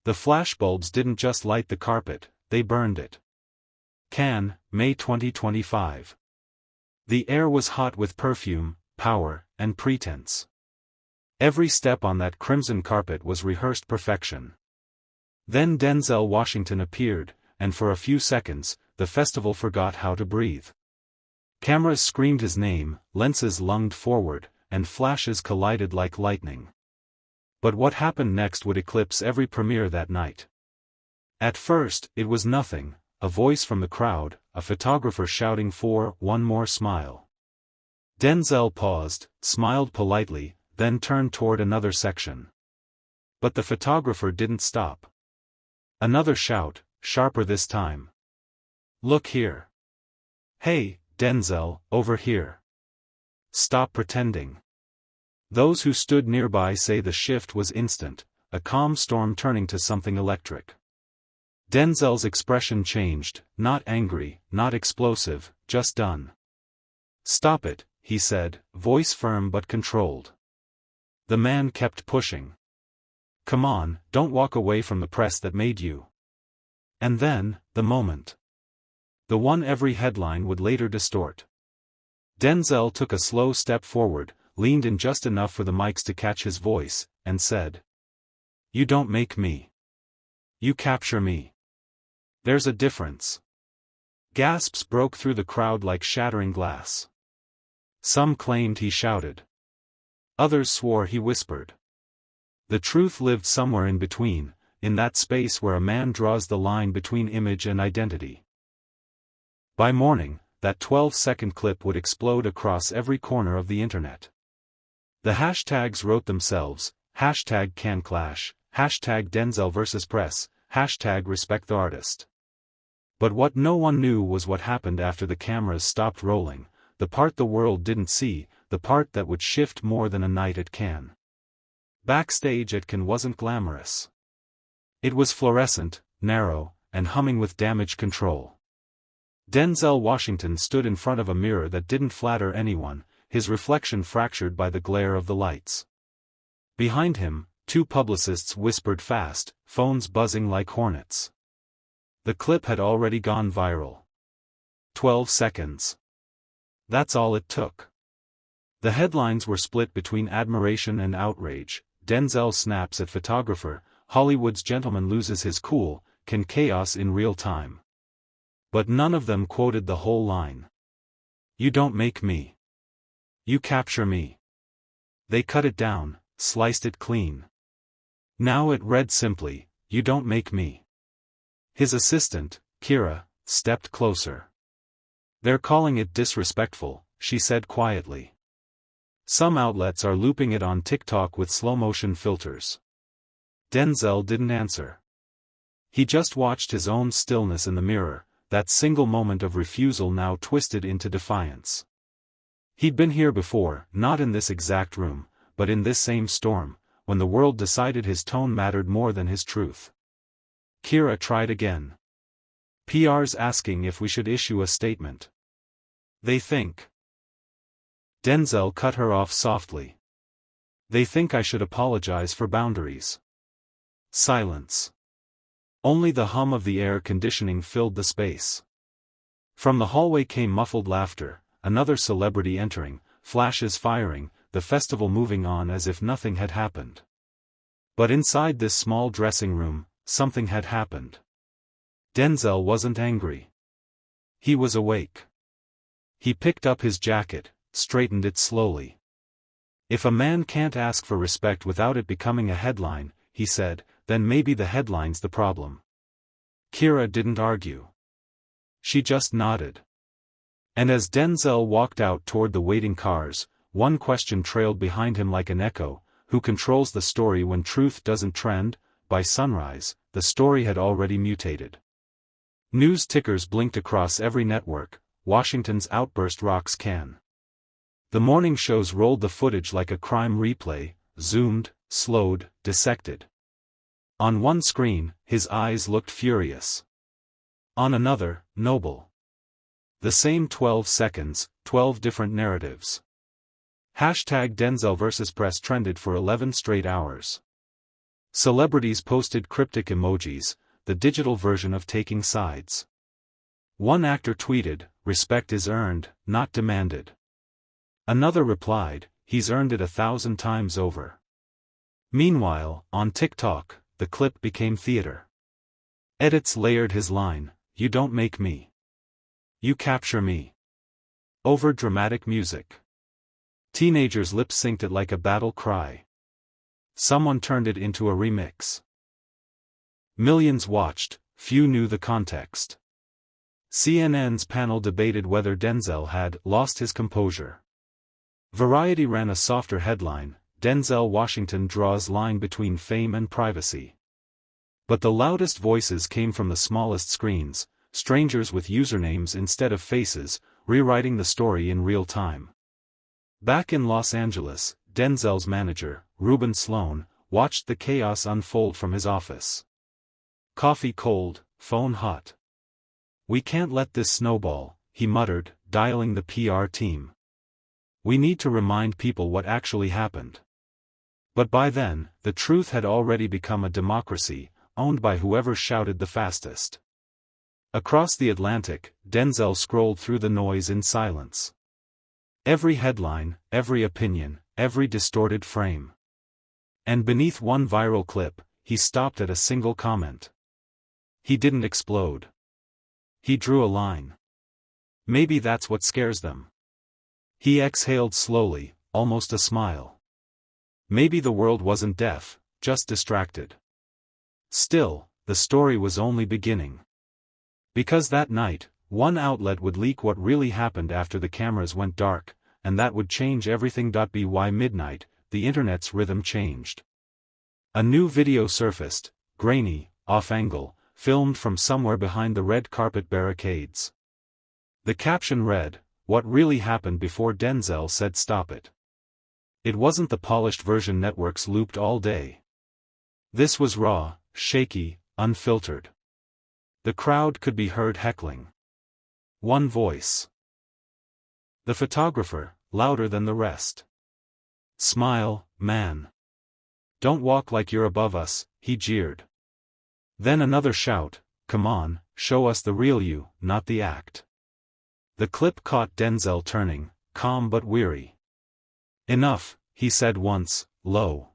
The flashbulbs didn't just light the carpet, they burned it. Cannes, May 2025. The air was hot with perfume, power, and pretense. Every step on that crimson carpet was rehearsed perfection. Then Denzel Washington appeared, and for a few seconds, the festival forgot how to breathe. Cameras screamed his name, lenses lunged forward, and flashes collided like lightning. But what happened next would eclipse every premiere that night. At first, it was nothing, a voice from the crowd, a photographer shouting for one more smile. Denzel paused, smiled politely, then turned toward another section. But the photographer didn't stop. Another shout, sharper this time. Look here. Hey, Denzel, over here. Stop pretending. Those who stood nearby say the shift was instant, a calm storm turning to something electric. Denzel's expression changed, not angry, not explosive, just done. Stop it, he said, voice firm but controlled. The man kept pushing. Come on, don't walk away from the press that made you. And then, the moment. The one every headline would later distort. Denzel took a slow step forward, leaned in just enough for the mics to catch his voice, and said, "You don't make me. You capture me. There's a difference." Gasps broke through the crowd like shattering glass. Some claimed he shouted. Others swore he whispered. The truth lived somewhere in between, in that space where a man draws the line between image and identity. By morning, that 12-second clip would explode across every corner of the internet. The hashtags wrote themselves, hashtag #CanClash, hashtag Denzel vs Press, hashtag Respect the Artist. But what no one knew was what happened after the cameras stopped rolling, the part the world didn't see, the part that would shift more than a night at Cannes. Backstage at Cannes wasn't glamorous. It was fluorescent, narrow, and humming with damage control. Denzel Washington stood in front of a mirror that didn't flatter anyone, his reflection fractured by the glare of the lights. Behind him, two publicists whispered fast, phones buzzing like hornets. The clip had already gone viral. 12 seconds. That's all it took. The headlines were split between admiration and outrage. Denzel snaps at photographer, Hollywood's gentleman loses his cool, can chaos in real time. But none of them quoted the whole line. You don't make me. You capture me. They cut it down, sliced it clean. Now it read simply, you don't make me. His assistant, Kira, stepped closer. They're calling it disrespectful, she said quietly. Some outlets are looping it on TikTok with slow-motion filters. Denzel didn't answer. He just watched his own stillness in the mirror, that single moment of refusal now twisted into defiance. He'd been here before, not in this exact room, but in this same storm, when the world decided his tone mattered more than his truth. Kira tried again. PR's asking if we should issue a statement. They think. Denzel cut her off softly. They think I should apologize for boundaries. Silence. Only the hum of the air conditioning filled the space. From the hallway came muffled laughter, another celebrity entering, flashes firing, the festival moving on as if nothing had happened. But inside this small dressing room, something had happened. Denzel wasn't angry. He was awake. He picked up his jacket, straightened it slowly. If a man can't ask for respect without it becoming a headline, he said, then maybe the headline's the problem. Kira didn't argue. She just nodded. And as Denzel walked out toward the waiting cars, one question trailed behind him like an echo, who controls the story when truth doesn't trend? By sunrise, the story had already mutated. News tickers blinked across every network, Washington's outburst rocks Cannes. The morning shows rolled the footage like a crime replay, zoomed, slowed, dissected. On one screen, his eyes looked furious. On another, noble. The same 12 seconds, 12 different narratives. Hashtag Denzel vs Press trended for 11 straight hours. Celebrities posted cryptic emojis, the digital version of taking sides. One actor tweeted, "Respect is earned, not demanded." Another replied, "He's earned it 1,000 times over." Meanwhile, on TikTok, the clip became theater. Edits layered his line, "You don't make me. You capture me." Over dramatic music. Teenagers lip-synced it like a battle cry. Someone turned it into a remix. Millions watched, few knew the context. CNN's panel debated whether Denzel had lost his composure. Variety ran a softer headline, "Denzel Washington draws line between fame and privacy." But the loudest voices came from the smallest screens, strangers with usernames instead of faces, rewriting the story in real time. Back in Los Angeles, Denzel's manager, Ruben Sloan, watched the chaos unfold from his office. "Coffee cold, phone hot. We can't let this snowball," he muttered, dialing the PR team. "We need to remind people what actually happened." But by then, the truth had already become a democracy, owned by whoever shouted the fastest. Across the Atlantic, Denzel scrolled through the noise in silence. Every headline, every opinion, every distorted frame. And beneath one viral clip, he stopped at a single comment. He didn't explode. He drew a line. Maybe that's what scares them. He exhaled slowly, almost a smile. Maybe the world wasn't deaf, just distracted. Still, the story was only beginning. Because that night, one outlet would leak what really happened after the cameras went dark, and that would change everything. By midnight, the internet's rhythm changed. A new video surfaced, grainy, off-angle, filmed from somewhere behind the red carpet barricades. The caption read, "What really happened before Denzel said stop it." It wasn't the polished version networks looped all day. This was raw, shaky, unfiltered. The crowd could be heard heckling. One voice. The photographer, louder than the rest. "Smile, man. Don't walk like you're above us," he jeered. Then another shout, "Come on, show us the real you, not the act." The clip caught Denzel turning, calm but weary. "Enough," he said once, low.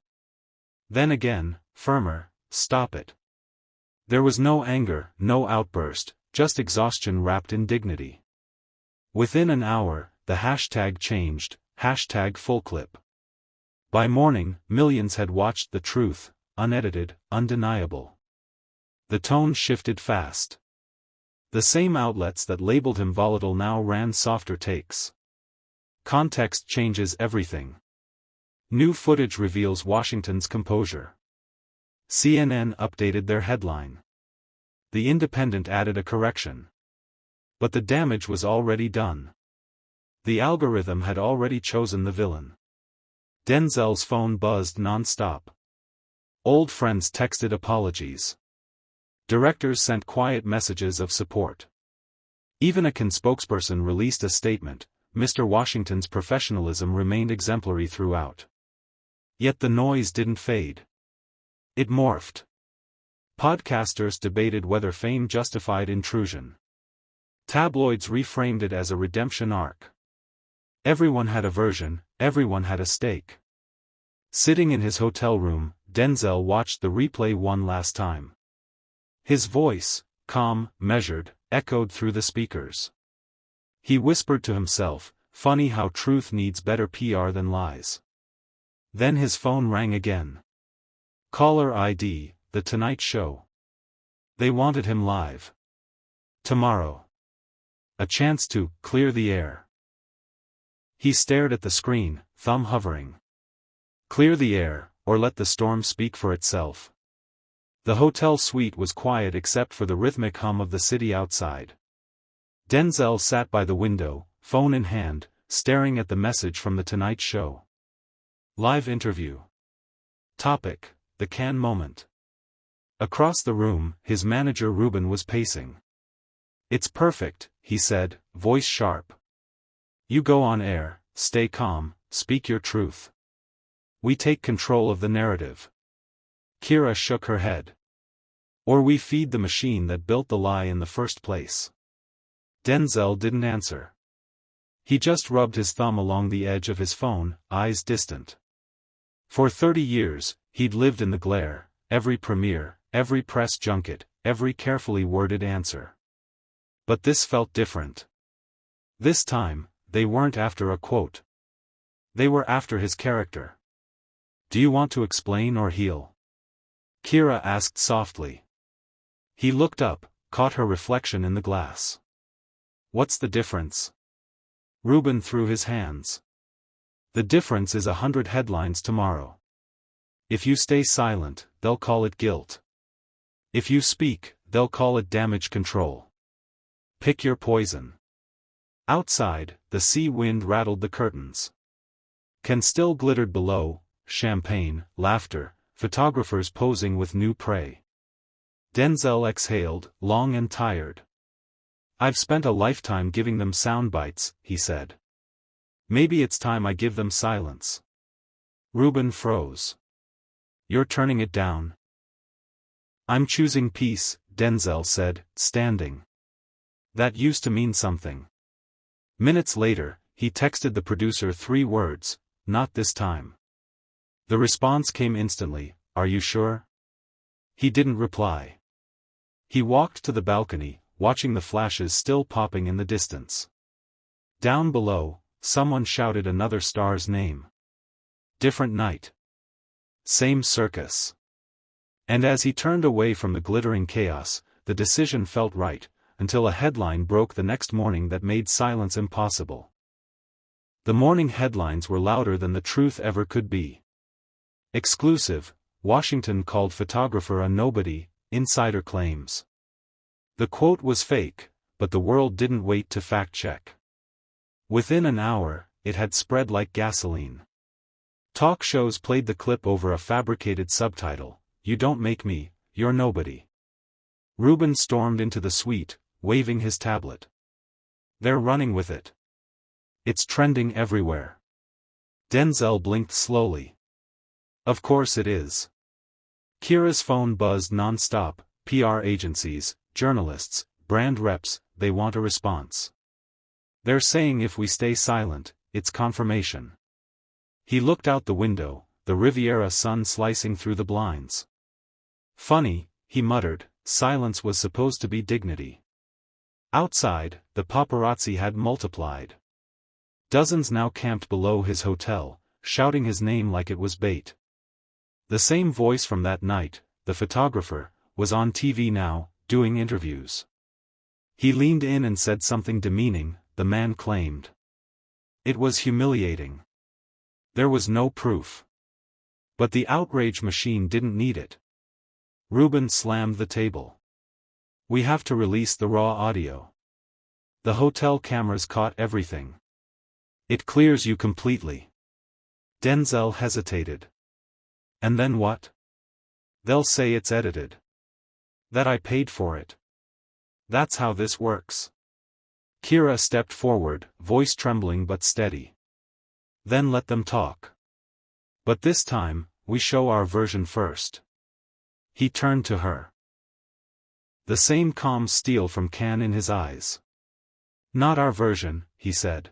Then again, firmer, "Stop it." There was no anger, no outburst, just exhaustion wrapped in dignity. Within an hour, the hashtag changed, #fullclip. By morning, millions had watched the truth, unedited, undeniable. The tone shifted fast. The same outlets that labeled him volatile now ran softer takes. Context changes everything. New footage reveals Washington's composure. CNN updated their headline. The Independent added a correction. But the damage was already done. The algorithm had already chosen the villain. Denzel's phone buzzed non-stop. Old friends texted apologies. Directors sent quiet messages of support. Even a spokesperson released a statement, "Mr. Washington's professionalism remained exemplary throughout." Yet the noise didn't fade. It morphed. Podcasters debated whether fame justified intrusion. Tabloids reframed it as a redemption arc. Everyone had a version, everyone had a stake. Sitting in his hotel room, Denzel watched the replay one last time. His voice, calm, measured, echoed through the speakers. He whispered to himself, "Funny how truth needs better PR than lies." Then his phone rang again. Caller ID, The Tonight Show. They wanted him live. Tomorrow. A chance to clear the air. He stared at the screen, thumb hovering. Clear the air, or let the storm speak for itself. The hotel suite was quiet except for the rhythmic hum of the city outside. Denzel sat by the window, phone in hand, staring at the message from The Tonight Show. Live interview. Topic: The Can moment. Across the room, his manager Ruben was pacing. "It's perfect," he said, voice sharp. "You go on air, stay calm, speak your truth. We take control of the narrative." Kira shook her head. Or we feed the machine that built the lie in the first place. Denzel didn't answer. He just rubbed his thumb along the edge of his phone, eyes distant. For 30 years, he'd lived in the glare, every premiere, every press junket, every carefully worded answer. But this felt different. This time, they weren't after a quote. They were after his character. Do you want to explain or heal? Kira asked softly. He looked up, caught her reflection in the glass. What's the difference? Reuben threw his hands. The difference is 100 headlines tomorrow. If you stay silent, they'll call it guilt. If you speak, they'll call it damage control. Pick your poison. Outside, the sea wind rattled the curtains. Can still glittered below, champagne, laughter, photographers posing with new prey. Denzel exhaled, long and tired. I've spent a lifetime giving them sound bites, he said. Maybe it's time I give them silence. Reuben froze. You're turning it down? I'm choosing peace, Denzel said, standing. That used to mean something. Minutes later, he texted the producer 3 words, not this time. The response came instantly, are you sure? He didn't reply. He walked to the balcony, watching the flashes still popping in the distance. Down below, someone shouted another star's name. Different night. Same circus. And as he turned away from the glittering chaos, the decision felt right, until a headline broke the next morning that made silence impossible. The morning headlines were louder than the truth ever could be. Exclusive, Washington called photographer a nobody, insider claims. The quote was fake, but the world didn't wait to fact-check. Within an hour, it had spread like gasoline. Talk shows played the clip over a fabricated subtitle, "You don't make me, you're nobody." Reuben stormed into the suite, waving his tablet. They're running with it. It's trending everywhere. Denzel blinked slowly. Of course it is. Kira's phone buzzed non-stop, PR agencies, journalists, brand reps, they want a response. They're saying if we stay silent, it's confirmation. He looked out the window, the Riviera sun slicing through the blinds. Funny, he muttered, silence was supposed to be dignity. Outside, the paparazzi had multiplied. Dozens now camped below his hotel, shouting his name like it was bait. The same voice from that night, the photographer, was on TV now, doing interviews. He leaned in and said something demeaning, the man claimed. It was humiliating. There was no proof. But the outrage machine didn't need it. Reuben slammed the table. We have to release the raw audio. The hotel cameras caught everything. It clears you completely. Denzel hesitated. And then what? They'll say it's edited. That I paid for it. That's how this works. Kira stepped forward, voice trembling but steady. Then let them talk. But this time, we show our version first. He turned to her. The same calm steel from Cannes in his eyes. Not our version, he said.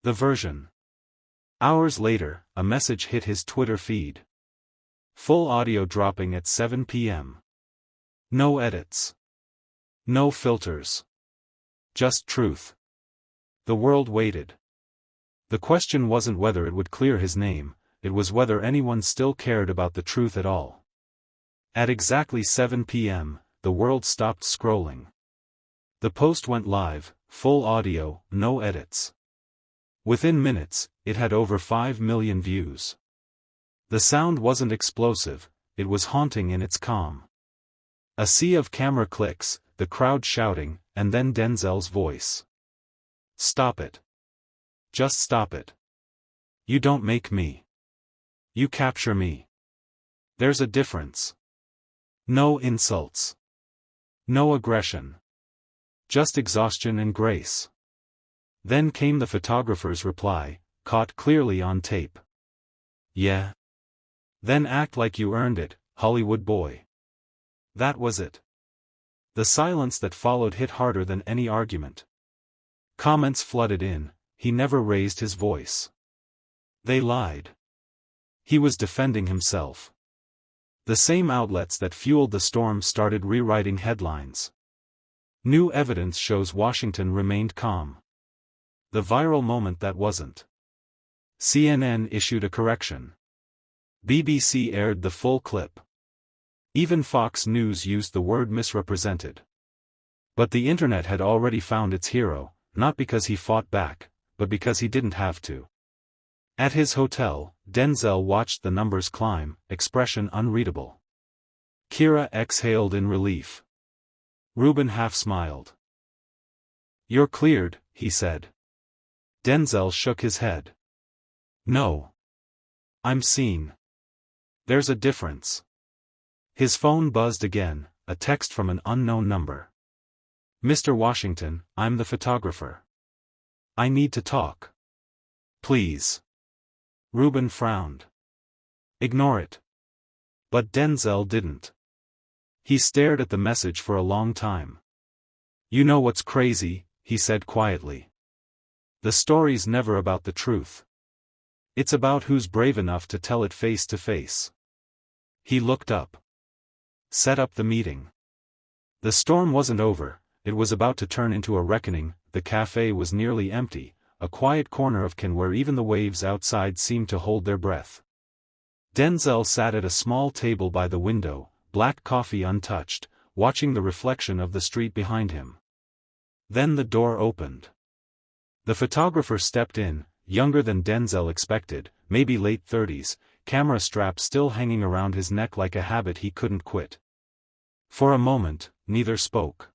The version. Hours later, a message hit his Twitter feed. Full audio dropping at 7 p.m. No edits. No filters. Just truth. The world waited. The question wasn't whether it would clear his name, it was whether anyone still cared about the truth at all. At exactly 7 p.m., the world stopped scrolling. The post went live, full audio, no edits. Within minutes, it had over 5 million views. The sound wasn't explosive, it was haunting in its calm. A sea of camera clicks, the crowd shouting, and then Denzel's voice. Stop it. Just stop it. You don't make me. You capture me. There's a difference. No insults. No aggression. Just exhaustion and grace. Then came the photographer's reply, caught clearly on tape. Yeah. Then act like you earned it, Hollywood boy. That was it. The silence that followed hit harder than any argument. Comments flooded in, he never raised his voice. They lied. He was defending himself. The same outlets that fueled the storm started rewriting headlines. New evidence shows Washington remained calm. The viral moment that wasn't. CNN issued a correction. BBC aired the full clip. Even Fox News used the word misrepresented. But the internet had already found its hero, not because he fought back, but because he didn't have to. At his hotel, Denzel watched the numbers climb, expression unreadable. Kira exhaled in relief. Ruben half smiled. "You're cleared," he said. Denzel shook his head. "No. I'm seen. There's a difference." His phone buzzed again, a text from an unknown number. "Mr. Washington, I'm the photographer. I need to talk. Please." Ruben frowned. "Ignore it." But Denzel didn't. He stared at the message for a long time. "You know what's crazy," he said quietly. "The story's never about the truth. It's about who's brave enough to tell it face to face." He looked up. "Set up the meeting." The storm wasn't over, it was about to turn into a reckoning. The cafe was nearly empty, a quiet corner of Cannes where even the waves outside seemed to hold their breath. Denzel sat at a small table by the window, black coffee untouched, watching the reflection of the street behind him. Then the door opened. The photographer stepped in, younger than Denzel expected, maybe late 30s, camera strap still hanging around his neck like a habit he couldn't quit. For a moment, neither spoke.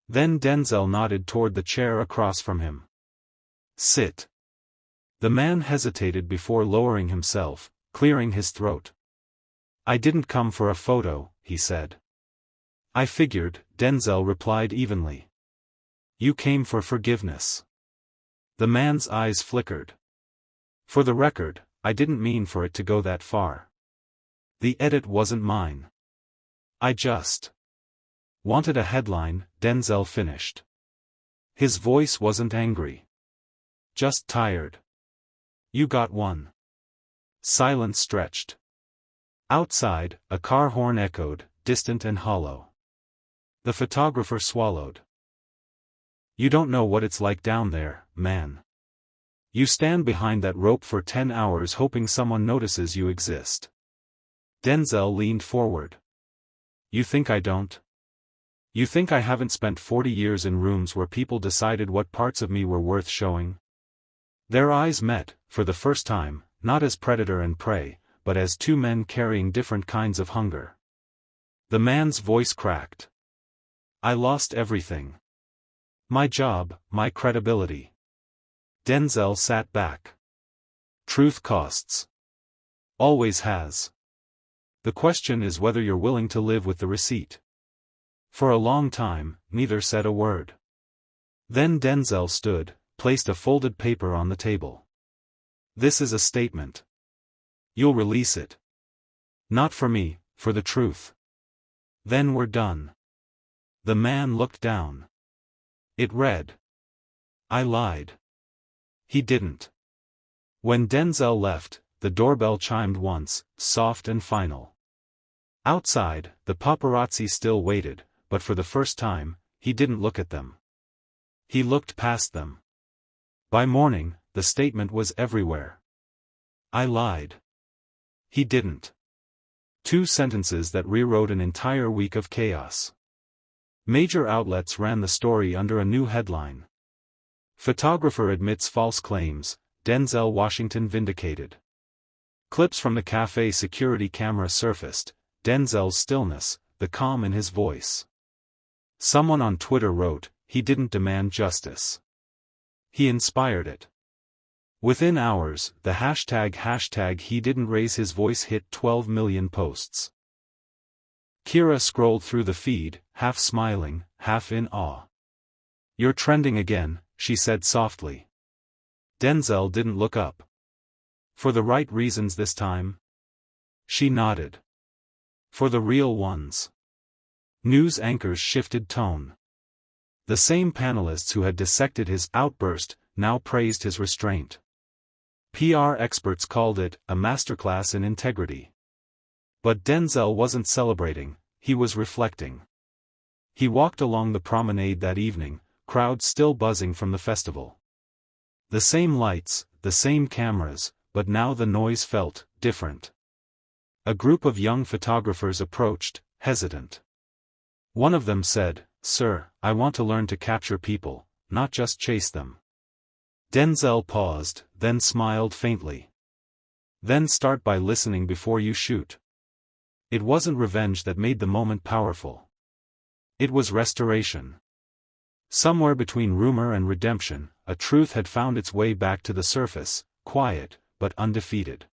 Then Denzel nodded toward the chair across from him. "Sit." The man hesitated before lowering himself, clearing his throat. "I didn't come for a photo," he said. "I figured," Denzel replied evenly. "You came for forgiveness." The man's eyes flickered. "For the record, I didn't mean for it to go that far. The edit wasn't mine. I just wanted a headline," Denzel finished. His voice wasn't angry. Just tired. "You got one." Silence stretched. Outside, a car horn echoed, distant and hollow. The photographer swallowed. "You don't know what it's like down there, man. You stand behind that rope for 10 hours hoping someone notices you exist." Denzel leaned forward. "You think I don't? You think I haven't spent 40 years in rooms where people decided what parts of me were worth showing?" Their eyes met, for the first time, not as predator and prey, but as two men carrying different kinds of hunger. The man's voice cracked. "I lost everything. My job, my credibility." Denzel sat back. "Truth costs. Always has. The question is whether you're willing to live with the receipt." For a long time, neither said a word. Then Denzel stood, placed a folded paper on the table. "This is a statement. You'll release it. Not for me, for the truth. Then we're done." The man looked down. It read. "I lied." He didn't. When Denzel left, the doorbell chimed once, soft and final. Outside, the paparazzi still waited, but for the first time, he didn't look at them. He looked past them. By morning, the statement was everywhere. "I lied." He didn't. Two sentences that rewrote an entire week of chaos. Major outlets ran the story under a new headline. "Photographer admits false claims, Denzel Washington vindicated." Clips from the cafe security camera surfaced, Denzel's stillness, the calm in his voice. Someone on Twitter wrote, "He didn't demand justice. He inspired it." Within hours, the hashtag he didn't raise his voice hit 12 million posts. Kira scrolled through the feed, half smiling, half in awe. "You're trending again," she said softly. Denzel didn't look up. "For the right reasons this time?" She nodded. For the real ones. News anchors shifted tone. The same panelists who had dissected his outburst now praised his restraint. PR experts called it a masterclass in integrity. But Denzel wasn't celebrating, he was reflecting. He walked along the promenade that evening, crowds still buzzing from the festival. The same lights, the same cameras, but now the noise felt different. A group of young photographers approached, hesitant. One of them said, "Sir, I want to learn to capture people, not just chase them." Denzel paused, then smiled faintly. "Then start by listening before you shoot." It wasn't revenge that made the moment powerful. It was restoration. Somewhere between rumor and redemption, a truth had found its way back to the surface, quiet, but undefeated.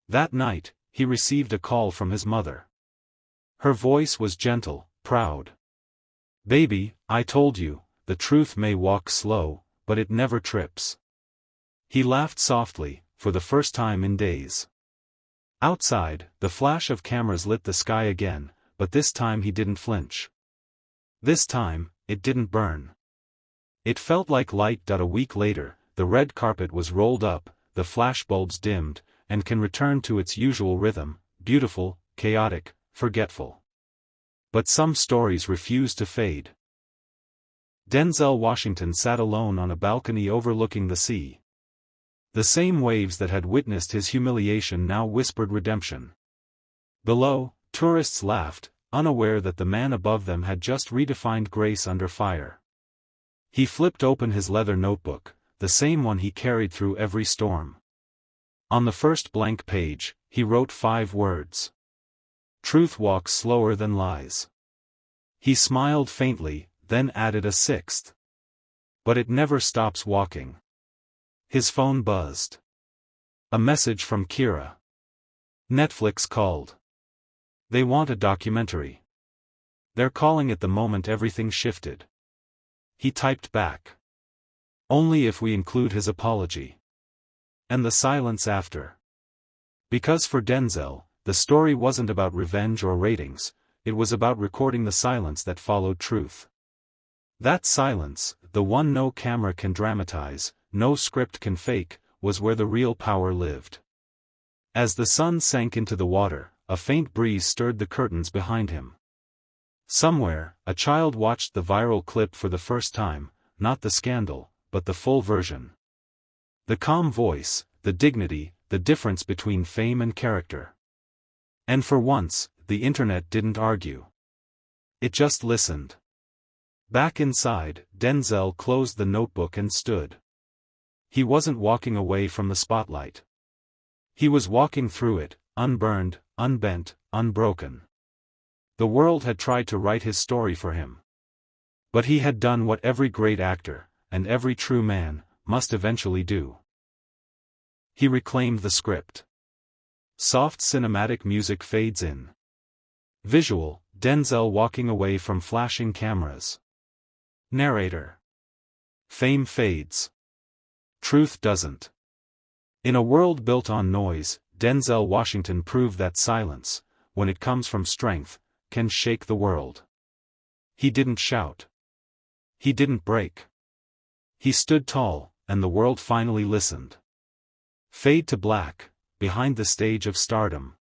That night, he received a call from his mother. Her voice was gentle, proud. "Baby, I told you, the truth may walk slow, but it never trips." He laughed softly, for the first time in days. Outside, the flash of cameras lit the sky again, but this time he didn't flinch. This time, it didn't burn. It felt like light. A week later, the red carpet was rolled up, the flashbulbs dimmed, and can return to its usual rhythm, beautiful, chaotic, forgetful. But some stories refuse to fade. Denzel Washington sat alone on a balcony overlooking the sea. The same waves that had witnessed his humiliation now whispered redemption. Below, tourists laughed, unaware that the man above them had just redefined grace under fire. He flipped open his leather notebook, the same one he carried through every storm. On the first blank page, he wrote 5 words. "Truth walks slower than lies." He smiled faintly, then added a 6th. "But it never stops walking." His phone buzzed. A message from Kira. Netflix called. "They want a documentary. They're calling it the moment everything shifted." He typed back. "Only if we include his apology." And the silence after. Because for Denzel, the story wasn't about revenge or ratings, it was about recording the silence that followed truth. That silence, the one no camera can dramatize, no script can fake, was where the real power lived. As the sun sank into the water, a faint breeze stirred the curtains behind him. Somewhere, a child watched the viral clip for the first time, not the scandal, but the full version. The calm voice, the dignity, the difference between fame and character. And for once, the internet didn't argue. It just listened. Back inside, Denzel closed the notebook and stood. He wasn't walking away from the spotlight. He was walking through it, unburned, unbent, unbroken. The world had tried to write his story for him. But he had done what every great actor, and every true man, must eventually do. He reclaimed the script. Soft cinematic music fades in. Visual, Denzel walking away from flashing cameras. Narrator. Fame fades. Truth doesn't. In a world built on noise, Denzel Washington proved that silence, when it comes from strength, can shake the world. He didn't shout. He didn't break. He stood tall, and the world finally listened. Fade to black, behind the stage of stardom.